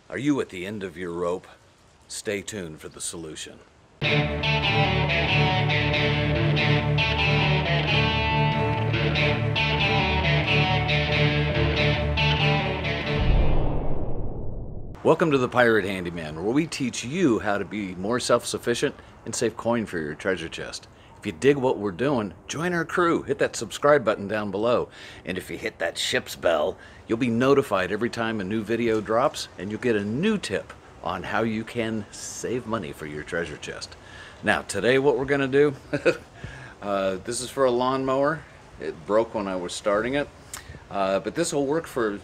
Are you at the end of your rope? Stay tuned for the solution. Welcome to the Pirate Handyman, where we teach you how to be more self-sufficient and save coin for your treasure chest. If you dig what we're doing, join our crew. Hit that subscribe button down below. And if you hit that ship's bell, you'll be notified every time a new video drops, and you'll get a new tip on how you can save money for your treasure chest. Now, today what we're going to do, this is for a lawnmower. It broke when I was starting it, but this will work for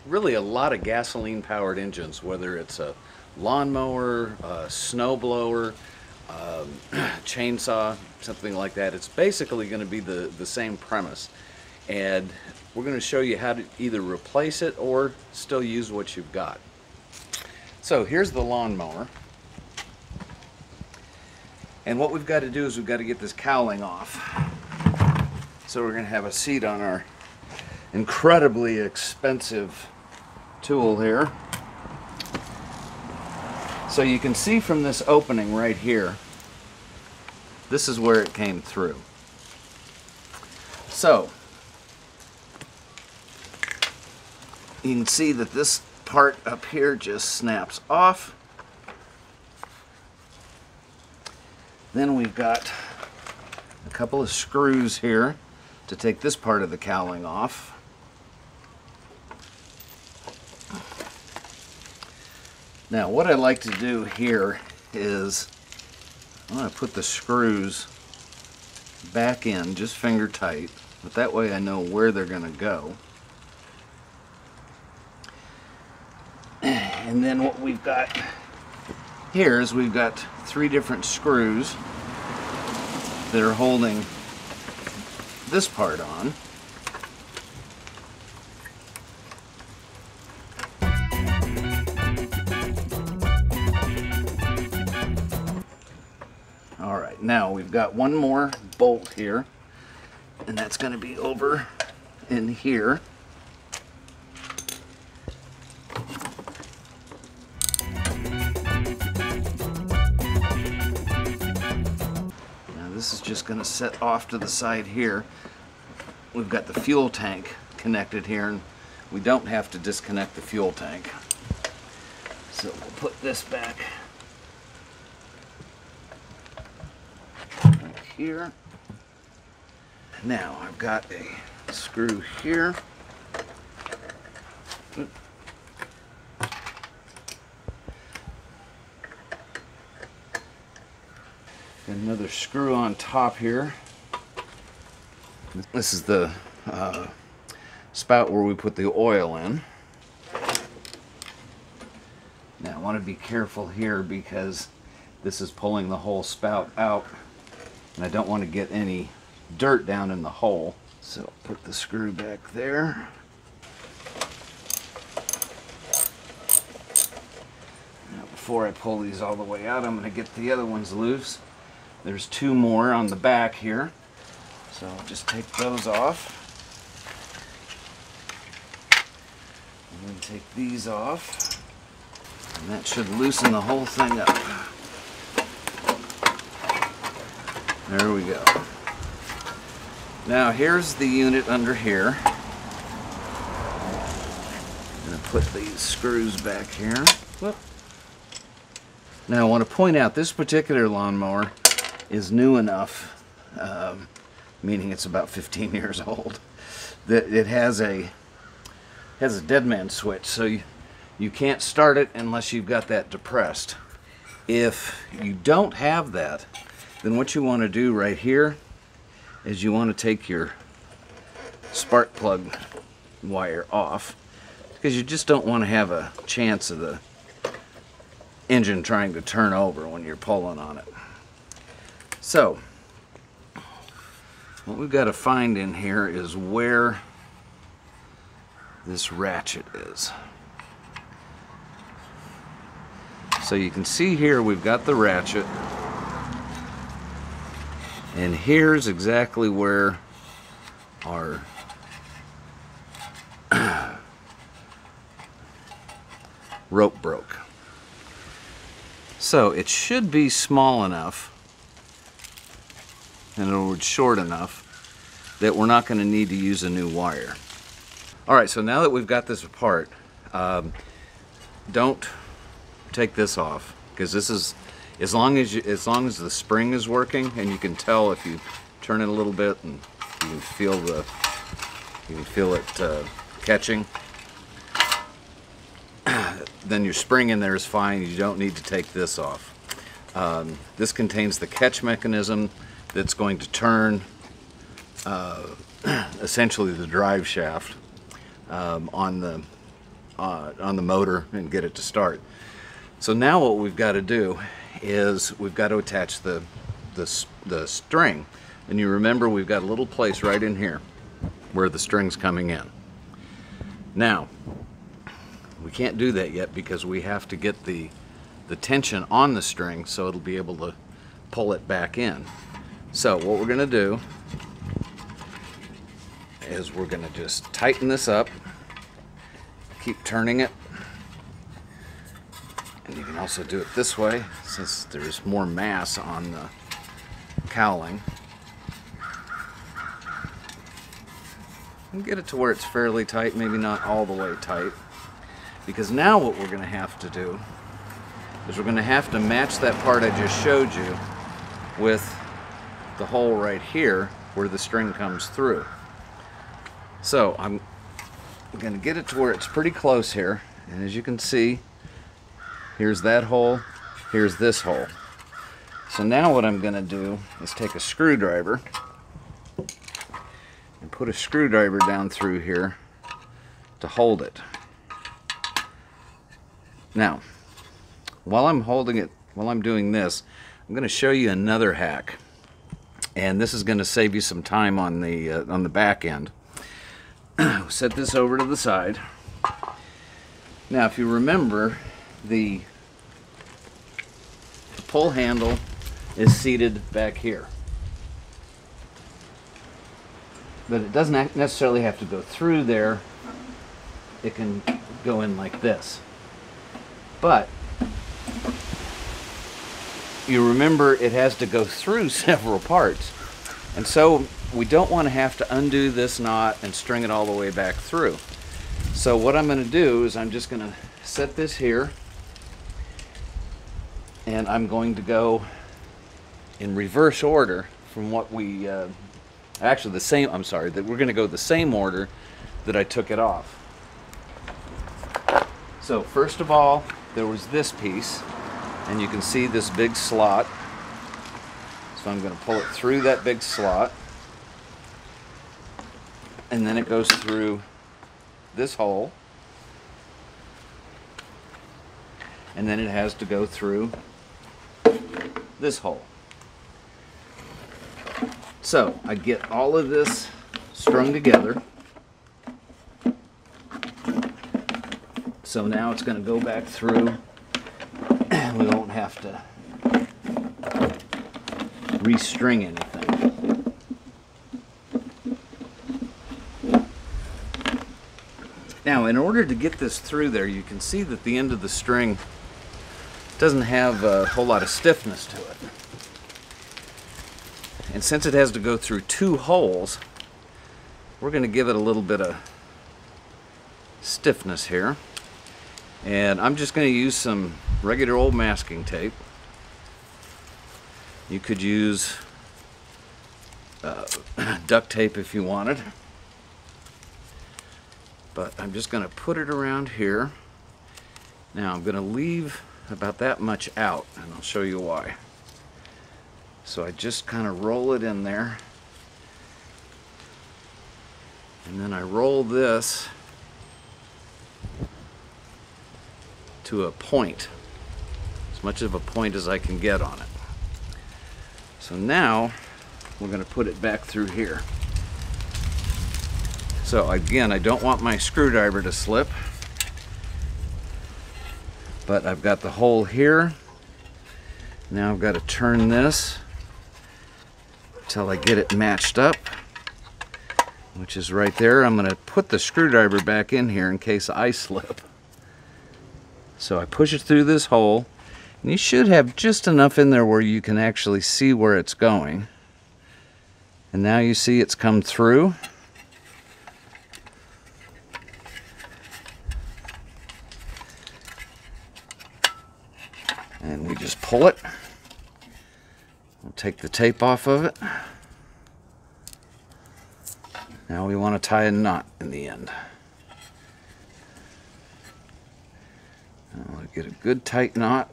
really a lot of gasoline-powered engines, whether it's a lawnmower, a snow blower, chainsaw, something like that. It's basically going to be the same premise, and we're going to show you how to either replace it or still use what you've got. So here's the lawnmower, and what we've got to do is we've got to get this cowling off. So we're going to have a seat on our incredibly expensive tool here. So you can see from this opening right here, this is where it came through. So you can see that this part up here just snaps off. Then we've got a couple of screws here to take this part of the cowling off. Now what I like to do here is I'm going to put the screws back in just finger tight, but that way I know where they're going to go. And then what we've got here is we've got 3 different screws that are holding this part on. Alright, now we've got one more bolt here, and that's going to be over in here. This is just going to set off to the side here. We've got the fuel tank connected here, and we don't have to disconnect the fuel tank. So we'll put this back right here. Now I've got a screw here. Another screw on top here. This is the spout where we put the oil in. Now I want to be careful here because this is pulling the whole spout out, and I don't want to get any dirt down in the hole. So put the screw back there. Now before I pull these all the way out, I'm going to get the other ones loose. There's 2 more on the back here, so I'll just take those off. And then take these off, and that should loosen the whole thing up. There we go. Now here's the unit under here. I'm going to put these screws back here. Whoop. Now I want to point out this particular lawnmower is new enough, meaning it's about 15 years old, that it has a dead man switch, so you can't start it unless you've got that depressed. If you don't have that, then what you want to do right here is you want to take your spark plug wire off, because you just don't want to have a chance of the engine trying to turn over when you're pulling on it. So, what we've got to find in here is where this ratchet is. So you can see here we've got the ratchet, and here's exactly where our rope broke. So it should be small enough, in other words short enough, that we're not going to need to use a new wire. Alright, so now that we've got this apart, don't take this off, because this is, as long as the spring is working, and you can tell if you turn it a little bit and you can feel it catching, then your spring in there is fine. You don't need to take this off. This contains the catch mechanism that's going to turn essentially the drive shaft on the motor and get it to start. So now what we've got to do is we've got to attach the string, and you remember we've got a little place right in here where the string's coming in. Now we can't do that yet because we have to get the tension on the string so it'll be able to pull it back in. So what we're going to do is we're going to just tighten this up, keep turning it, and you can also do it this way since there's more mass on the cowling. And get it to where it's fairly tight, maybe not all the way tight. Because now what we're going to have to do is we're going to have to match that part I just showed you with the hole right here where the string comes through. So I'm going to get it to where it's pretty close here, and as you can see, here's that hole, here's this hole. So now what I'm going to do is take a screwdriver and put a screwdriver down through here to hold it. Now, while I'm holding it, while I'm doing this, I'm going to show you another hack, and this is going to save you some time on the back end. Set this over to the side. Now, if you remember, the pull handle is seated back here, but it doesn't necessarily have to go through there. It can go in like this. But you remember it has to go through several parts, and so we don't want to have to undo this knot and string it all the way back through. So what I'm going to do is I'm just going to set this here, and I'm going to go in reverse order from what we actually the same, I'm sorry, that we're going to go the same order that I took it off. So first of all, there was this piece, and you can see this big slot. So I'm going to pull it through that big slot, and then it goes through this hole, and then it has to go through this hole. So I get all of this strung together. So now it's going to go back through, and we won't have to restring anything. Now, in order to get this through there, you can see that the end of the string doesn't have a whole lot of stiffness to it. And since it has to go through two holes, we're going to give it a little bit of stiffness here. And I'm just going to use some regular old masking tape. You could use duct tape if you wanted, but I'm just going to put it around here. Now I'm going to leave about that much out, and I'll show you why. So I just kind of roll it in there, and then I roll this to a point, as much of a point as I can get on it. So now we're going to put it back through here. So again, I don't want my screwdriver to slip, but I've got the hole here. Now I've got to turn this until I get it matched up, which is right there. I'm going to put the screwdriver back in here in case I slip. So I push it through this hole, and you should have just enough in there where you can actually see where it's going. And now you see it's come through. And we just pull it. We'll take the tape off of it. Now we want to tie a knot in the end. I'll get a good tight knot.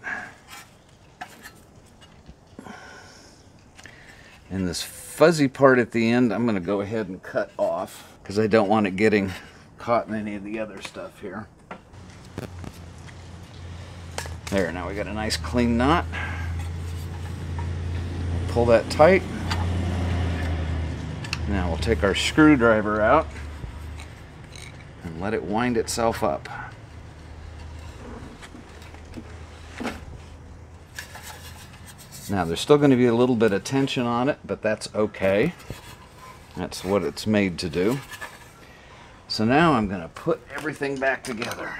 And this fuzzy part at the end, I'm going to go ahead and cut off because I don't want it getting caught in any of the other stuff here. There, now we got a nice clean knot. Pull that tight. Now we'll take our screwdriver out and let it wind itself up. Now there's still going to be a little bit of tension on it, but that's okay. That's what it's made to do. So now I'm going to put everything back together.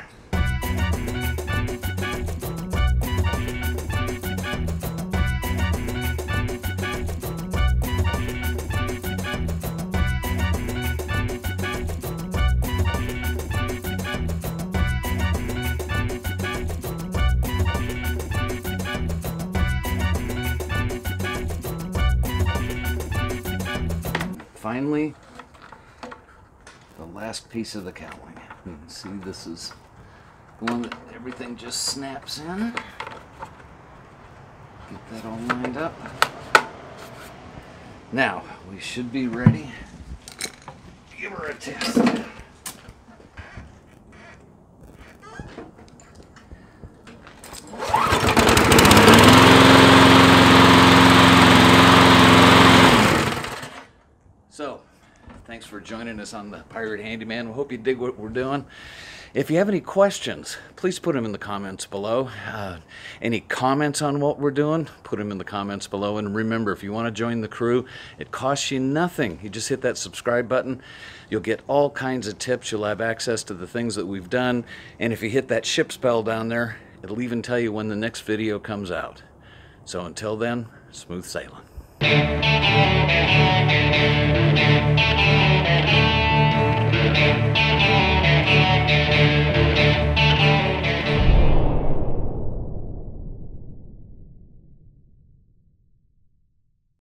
Finally, the last piece of the cowling. You can see this is the one that everything just snaps in. Get that all lined up. Now, we should be ready. Give her a test. So, thanks for joining us on the Pirate Handyman. We hope you dig what we're doing. If you have any questions, please put them in the comments below. Any comments on what we're doing, put them in the comments below. And remember, if you want to join the crew, it costs you nothing. You just hit that subscribe button. You'll get all kinds of tips. You'll have access to the things that we've done. And if you hit that ship's bell down there, it'll even tell you when the next video comes out. So until then, smooth sailing.